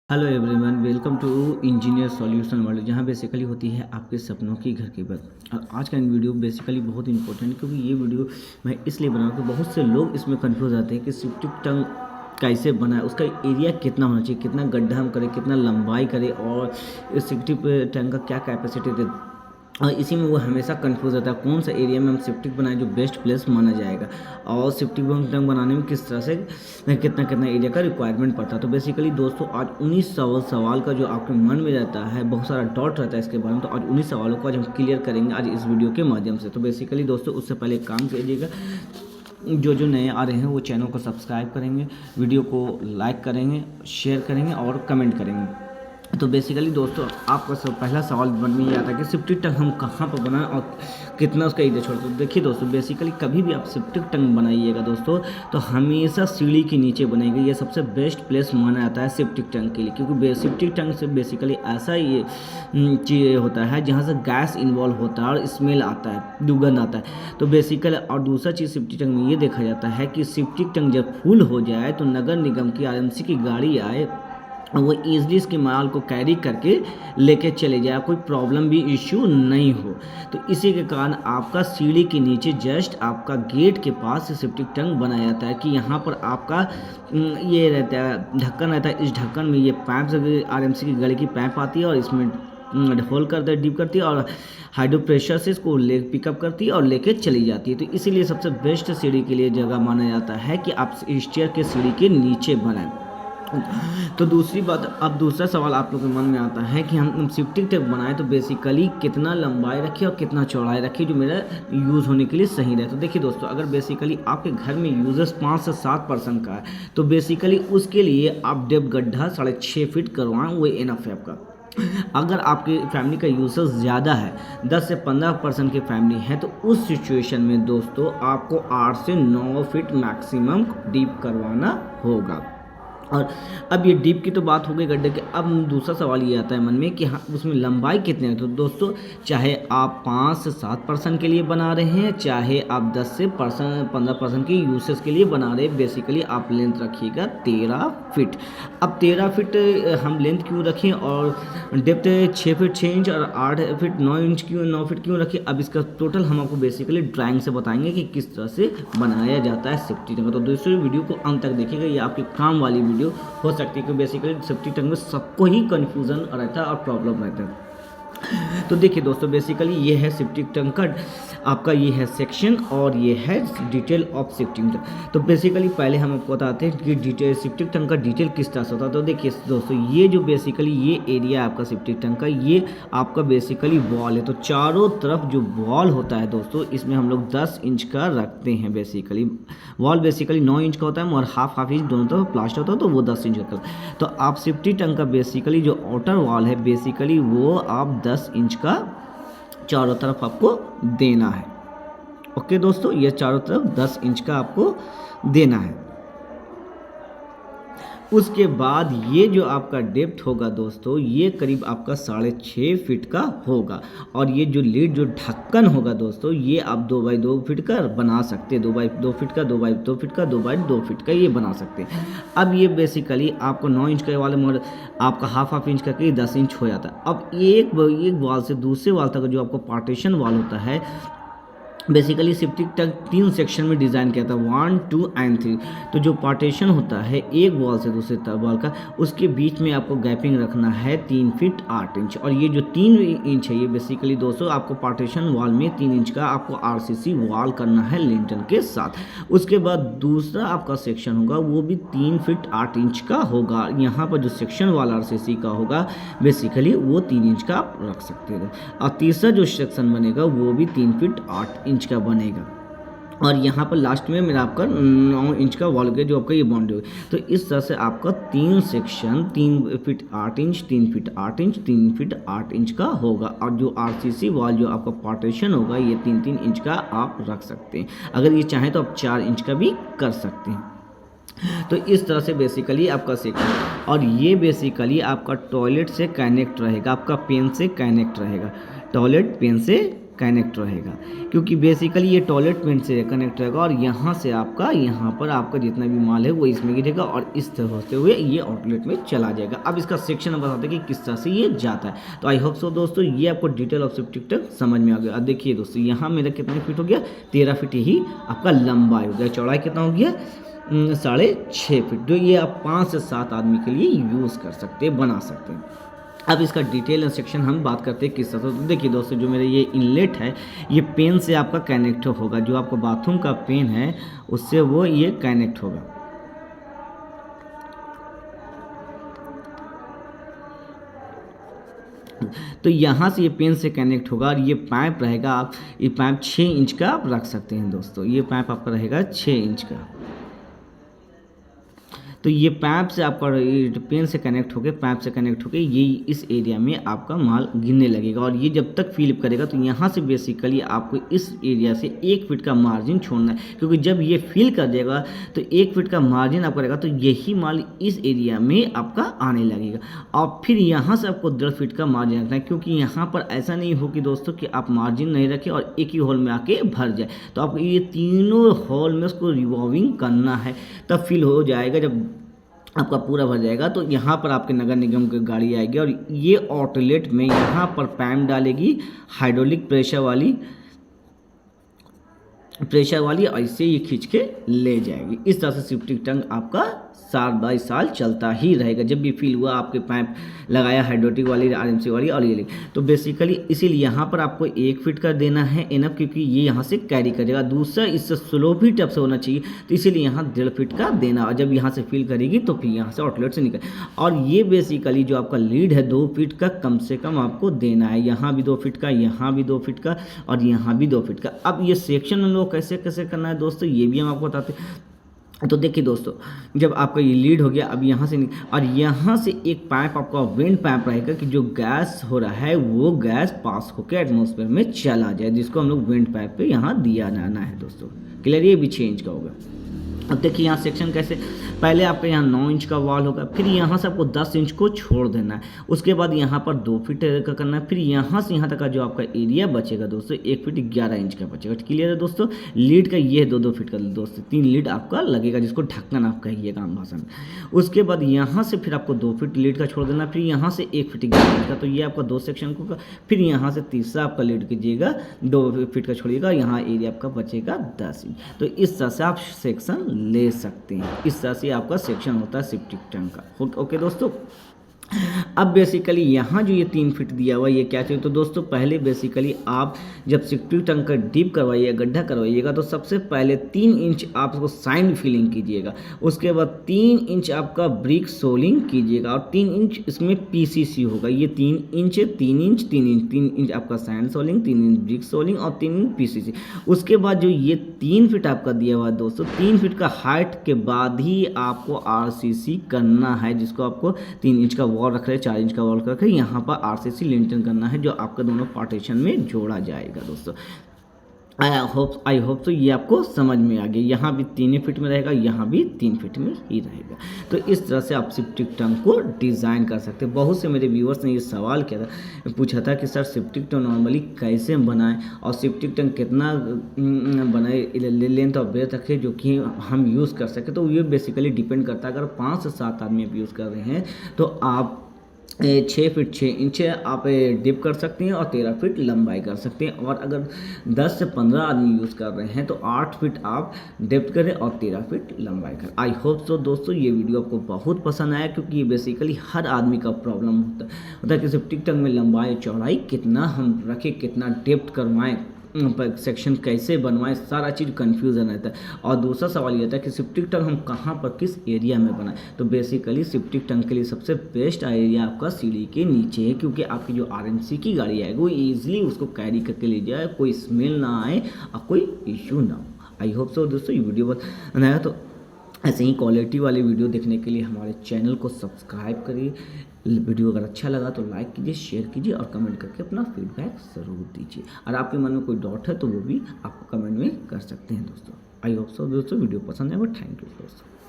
Hello everyone, welcome to engineer solution world, जहां basically होती है आपके सपनों की घर की बात। और आज का वीडियो बेसिकली बहुत इंपॉर्टेंट है, क्योंकि ये वीडियो मैं इसलिए बना रहा हूँ कि बहुत से लोग इसमें कंफ्यूज आते हैं कि सेप्टिक टैंक कैसे बनाए, उसका एरिया कितना होना चाहिए, कितना गड्ढा हम करें, कितना लंबाई करें, और इस सेप्टिक टैंक का क्या कैपेसिटी दे। और इसी में वो हमेशा कंफ्यूज रहता है कौन सा एरिया में हम सेप्टिक बनाएं जो बेस्ट प्लेस माना जाएगा, और सेप्टिक टैंक बनाने में किस तरह से कितना कितना एरिया का रिक्वायरमेंट पड़ता है। तो बेसिकली दोस्तों, आज 19 सवाल का जो आपके मन में रहता है, बहुत सारा डाउट रहता है इसके बारे में, तो आज 19 सवालों को आज हम क्लियर करेंगे आज इस वीडियो के माध्यम से। तो बेसिकली दोस्तों, उससे पहले एक काम कीजिएगा, जो नए आ रहे हैं वो चैनल को सब्सक्राइब करेंगे, वीडियो को लाइक करेंगे, शेयर करेंगे और कमेंट करेंगे। तो बेसिकली दोस्तों, आपका पहला सवाल मन में ये आता है कि सेप्टिक टैंक हम कहाँ पर बनाएं और कितना उसका एरिया छोड़ते हैं। देखिए दोस्तों, बेसिकली कभी भी आप सेप्टिक टैंक बनाइएगा दोस्तों, तो हमेशा सीढ़ी के नीचे बनाएंगे। ये सबसे बेस्ट प्लेस माना जाता है सेप्टिक टैंक के लिए, क्योंकि सेप्टिक टैंक से बेसिकली ऐसा ये चीज़ होता है जहाँ से गैस इन्वॉल्व होता है और स्मेल आता है, दुर्गंध आता है। तो बेसिकली और दूसरा चीज़ सेप्टिक टैंक में ये देखा जाता है कि सेप्टिक टैंक जब फुल हो जाए तो नगर निगम की आरएमसी की गाड़ी आए, वो ईजली इसके माल को कैरी करके लेके चले जाए, कोई प्रॉब्लम भी इश्यू नहीं हो। तो इसी के कारण आपका सीढ़ी के नीचे जस्ट आपका गेट के पास सेप्टिक टैंक बनाया जाता है कि यहाँ पर आपका ये रहता है, ढक्कन रहता है। इस ढक्कन में ये पाइप से आरएमसी की गाड़ी की पाइप आती है और इसमें होल करता है, डीप करती है और हाइड्रो प्रेशर से इसको ले पिकअप करती है और लेके चली जाती है। तो इसीलिए सबसे बेस्ट सीढ़ी के लिए जगह माना जाता है कि आप स्टेयर के सीढ़ी के नीचे बनाएं। तो दूसरी बात, अब दूसरा सवाल आप लोगों के मन में आता है कि हम सेप्टिक टैंक बनाए तो बेसिकली कितना लंबाई रखें और कितना चौड़ाई रखें जो मेरा यूज़ होने के लिए सही रहे। तो देखिए दोस्तों, अगर बेसिकली आपके घर में यूजर्स 5 से 7 पर्सन का है, तो बेसिकली उसके लिए आप डेप्थ गड्ढा 6.5 फीट करवाएं, वो इनफ है आपका। अगर आपकी फैमिली का यूजर्स ज़्यादा है, 10 से 15% की फैमिली है, तो उस सिचुएशन में दोस्तों आपको 8 से 9 फीट मैक्सिमम डीप करवाना होगा। और अब ये डीप की तो बात हो गई गड्ढे के। अब दूसरा सवाल ये आता है मन में कि हाँ, उसमें लंबाई कितनी है। तो दोस्तों, चाहे आप 5 से 7 पर्सन के लिए बना रहे हैं, चाहे आप 10 से 15% की यूसेस के लिए बना रहे हैं, बेसिकली आप लेंथ रखिएगा 13 फीट। अब 13 फीट हम लेंथ क्यों रखें और डेप्थ 6 फीट 6 इंच और 8 फीट 9 फीट क्यों रखें, अब इसका टोटल हम आपको बेसिकली ड्राइंग से बताएंगे कि किस तरह से बनाया जाता है सेप्टिक टैंक। तो दोस्तों, वीडियो को अंत तक देखिएगा, ये आपके काम वाली वीडियो हो सकती है कि बेसिकली सेप्टिक टैंक में सबको ही कंफ्यूजन रहता है और प्रॉब्लम रहता है। तो देखिए दोस्तों, बेसिकली ये है सेप्टिक टैंक का आपका ये है सेक्शन और ये है डिटेल ऑफ सेप्टिक टैंक। तो बेसिकली पहले हम आपको बताते हैं कि डिटेल सेप्टिक टैंक का डिटेल किस तरह से होता है। तो देखिए दोस्तों, ये जो बेसिकली ये एरिया आपका सेप्टिक टैंक का, ये आपका बेसिकली वॉल है। तो चारों तरफ जो वॉल होता है दोस्तों, इसमें हम लोग 10 इंच का रखते हैं। बेसिकली वॉल बेसिकली 9 इंच का होता है और हाफ इंच दोनों तरफ प्लास्टर होता है, तो वो 10 इंच का। तो आप सेप्टिक टैंक का बेसिकली जो आउटर वॉल है, बेसिकली वो आप 10 इंच का चारों तरफ आपको देना है। ओके दोस्तों, ये चारों तरफ 10 इंच का आपको देना है। उसके बाद ये जो आपका डेप्थ होगा दोस्तों, ये करीब आपका 6.5 फीट का होगा। और ये जो लीड जो ढक्कन होगा दोस्तों, ये आप 2x2 फीट का बना सकते हैं, 2x2 फीट का, 2x2 फीट का, 2x2 फीट का ये बना सकते हैं। अब ये बेसिकली आपको 9 इंच का वाले मोड आपका हाफ इंच का 10 इंच हो जाता है। अब एक वाल से दूसरे वाल तक जो आपको पार्टीशन वाल होता है, बेसिकली सेप्टिक टैंक 3 सेक्शन में डिज़ाइन किया था, 1, 2 एंड 3। तो जो पार्टीशन होता है एक वॉल से दूसरे वॉल का, उसके बीच में आपको गैपिंग रखना है 3 फीट 8 इंच। और ये जो 3 इंच है, ये बेसिकली दोस्तों आपको पार्टीशन वॉल में 3 इंच का आपको आरसीसी वॉल करना है लिंटन के साथ। उसके बाद दूसरा आपका सेक्शन होगा, वो भी 3 फीट 8 इंच का होगा। यहाँ पर जो सेक्शन वाला आरसीसी का होगा, बेसिकली वो 3 इंच का आप रख सकते हो। और तीसरा जो सेक्शन बनेगा वो भी 3 फीट 8 इंच का बनेगा। और यहाँ पर लास्ट में मेरा आपका 9 इंच का वॉल के जो आपका ये बाउंड्री होगी। तो इस तरह से आपका 3 section 3 feet 8 inch, 3 feet 8 inch, 3 feet 8 inch का होगा। और जो आरसीसी वॉल जो आपका पार्टीशन होगा, ये 3-3 इंच का आप रख सकते हैं। अगर ये चाहें तो आप 4 इंच का भी कर सकते हैं। तो इस तरह से बेसिकली आपका सेक्शन, और ये बेसिकली आपका टॉयलेट से कनेक्ट रहेगा, आपका पेन से कनेक्ट रहेगा, टॉयलेट पेन से कनेक्ट रहेगा, क्योंकि बेसिकली ये टॉयलेट पेन से कनेक्ट रहेगा और यहाँ से आपका यहाँ पर आपका जितना भी माल है वो इसमें गिरेगा और इस तरह होते हुए ये आउटलेट में चला जाएगा। अब इसका सेक्शन हम बताते हैं कि किस तरह से ये जाता है। तो आई होप सो दोस्तों ये आपको डिटेल ऑफ सेप्टिक टैंक समझ में आ गया। अब देखिए दोस्तों, यहाँ मेरा कितना फीट हो गया, 13 फीट ही आपका लंबाई हो गया। चौड़ाई कितना हो गया, 6.5 फीट, जो ये आप 5 से 7 आदमी के लिए यूज़ कर सकते हैं, बना सकते हैं। अब इसका डिटेल सेक्शन हम बात करते हैं किस तरह से। तो देखिए दोस्तों, जो मेरे ये इनलेट है ये पेन से आपका कनेक्ट होगा, जो आपका बाथरूम का पेन है उससे वो ये कनेक्ट होगा। तो यहाँ से ये पेन से कनेक्ट होगा और ये पाइप रहेगा, आप ये पाइप 6 इंच का आप रख सकते हैं दोस्तों। ये पाइप आपका रहेगा 6 इंच का। तो ये पाइप से आपका पेन से कनेक्ट होकर पाइप से कनेक्ट होकर ये इस एरिया में आपका माल गिरने लगेगा और ये जब तक फिल करेगा तो यहाँ से बेसिकली आपको इस एरिया से 1 फीट का मार्जिन छोड़ना है, क्योंकि जब ये फिल कर देगा तो 1 फीट का मार्जिन आपका रहेगा, तो यही माल इस एरिया में आपका आने लगेगा। और फिर यहाँ से आपको 1.5 फीट का मार्जिन रखना है, क्योंकि यहाँ पर ऐसा नहीं हो कि दोस्तों कि आप मार्जिन नहीं रखें और एक ही होल में आके भर जाए। तो आपको ये तीनों होल में उसको रिवॉल्विंग करना है, तब फिल हो जाएगा। जब आपका पूरा भर जाएगा तो यहाँ पर आपके नगर निगम की गाड़ी आएगी और ये आउटलेट में यहाँ पर पाइप डालेगी हाइड्रोलिक प्रेशर वाली और इससे ये खींच के ले जाएगी। इस तरह से सेप्टिक टैंक आपका साल बाई साल चलता ही रहेगा। जब भी फिल हुआ आपके पाइप लगाया हाइड्रोटिक वाली, आरएमसी वाली और ये, तो बेसिकली इसीलिए यहाँ पर आपको 1 फीट का देना है इनफ, क्योंकि ये यहाँ से कैरी करेगा। दूसरा इससे स्लो भी टप से होना चाहिए, तो इसीलिए यहाँ 1.5 फीट का देना। और जब यहाँ से फिल करेगी तो फिर यहाँ से आउटलेट से निकल, और ये बेसिकली जो आपका लीड है 2 फीट का कम से कम आपको देना है। यहाँ भी 2 फीट का, यहाँ भी 2 फीट का और यहाँ भी 2 फीट का। अब ये सेक्शन हम लोग कैसे कैसे करना है दोस्तों, ये भी हम आपको बताते हैं। तो देखिए दोस्तों, जब आपका ये लीड हो गया, अब यहाँ से और यहाँ से एक पाइप आपका वेंट पाइप रहेगा कि जो गैस हो रहा है वो गैस पास होकर एटमॉस्फेयर में चला जाए, जिसको हम लोग वेंट पाइप पे यहाँ दिया जाना है दोस्तों। क्लियर, ये भी 6 इंच का होगा। अब देखिए यहाँ सेक्शन कैसे, पहले आपका यहाँ 9 इंच का वॉल होगा, फिर यहाँ से आपको 10 इंच को छोड़ देना है। उसके बाद यहाँ पर 2 फीट का करना है, फिर यहाँ से यहाँ तक का जो आपका एरिया बचेगा दोस्तों 1 फीट 11 इंच का बचेगा। क्लियर है दोस्तों। लीड का ये 2-2 फीट का दोस्तों 3 लीड आपका लगेगा, जिसको ढक्कन आप कहिएगा आम भाषा में। उसके बाद यहाँ से फिर आपको 2 फीट लीड का छोड़ देना, फिर यहाँ से 1 फीट 11 इंच का। तो ये आपका 2 सेक्शन को, फिर यहाँ से तीसरा आपका लीड कीजिएगा 2 फीट का छोड़िएगा, यहाँ एरिया आपका बचेगा 10 इंच। तो इस तरह से आप सेक्शन ले सकते हैं। इस तरह से आपका सेक्शन होता है सेप्टिक टैंक का। ओके दोस्तों, अब बेसिकली यहाँ जो ये 3 फीट दिया हुआ ये क्या चाहिए, तो दोस्तों पहले बेसिकली आप जब सेप्टिक टैंक का डीप करवाइएगा, गड्ढा करवाइएगा, तो सबसे पहले 3 इंच आप उसको साइन फिलिंग कीजिएगा। उसके बाद 3 इंच आपका ब्रिक सोलिंग कीजिएगा और 3 इंच इसमें पीसीसी होगा। ये 3 इंच 3 इंच 3 इंच 3 इंच आपका sign soling, 3 inch brick soling और 3 इंच पीसीसी। उसके बाद जो ये 3 फीट आपका दिया हुआ है दोस्तों, 3 फीट का हाइट के बाद ही आपको आरसीसी करना है, जिसको आपको 3 इंच का वॉल रख रहे हैं, 4 इंच का वॉल रख रहे हैं, यहाँ पर आरसीसी लिंटन करना है, जो आपका दोनों पार्टीशन में जोड़ा जाएगा दोस्तों। आई होप तो ये आपको समझ में आ गया। यहाँ भी 3 फीट में रहेगा, यहाँ भी 3 फीट में ही रहेगा। तो इस तरह से आप सेप्टिक टैंक को डिज़ाइन कर सकते हैं। बहुत से मेरे व्यूअर्स ने ये सवाल किया था, पूछा था कि सर सेप्टिक टैंक नॉर्मली कैसे बनाएं और सेप्टिक टैंक कितना बनाए, लेंथ और ब्रेथ रखें जो कि हम यूज़ कर सकें। तो ये बेसिकली डिपेंड करता है। अगर 5 से 7 आदमी आप यूज़ कर रहे हैं तो आप 6 फीट 6 इंच आप डिप कर सकते हैं और 13 फीट लंबाई कर सकते हैं। और अगर 10 से 15 आदमी यूज़ कर रहे हैं तो 8 फीट आप डेप्थ करें और 13 फीट लंबाई करें। आई होप सो दोस्तों ये वीडियो आपको बहुत पसंद आया, क्योंकि ये बेसिकली हर आदमी का प्रॉब्लम होता है कि सेप्टिक टैंक में लंबाई चौड़ाई कितना हम रखें, कितना डेप्थ करवाएँ, सेक्शन कैसे बनवाएं, सारा चीज़ कन्फ्यूज़न रहता है। और दूसरा सवाल ये था कि सेप्टिक टैंक हम कहाँ पर किस एरिया में बनाएं। तो बेसिकली सेप्टिक टैंक के लिए सबसे बेस्ट एरिया आपका सीढ़ी के नीचे है, क्योंकि आपकी जो आरएमसी की गाड़ी आएगी वो ईजिली उसको कैरी करके ले जाए, कोई स्मेल ना आए और कोई इशू ना हो। आई होप सो दोस्तों ये वीडियो बहुत नया, तो ऐसे ही क्वालिटी वाले वीडियो देखने के लिए हमारे चैनल को सब्सक्राइब करिए। वीडियो अगर अच्छा लगा तो लाइक कीजिए, शेयर कीजिए और कमेंट करके अपना फीडबैक ज़रूर दीजिए। और आपके मन में कोई डाउट है तो वो भी आप कमेंट में कर सकते हैं दोस्तों। आई होप सो दोस्तों वीडियो पसंद है। थैंक यू दोस्तों।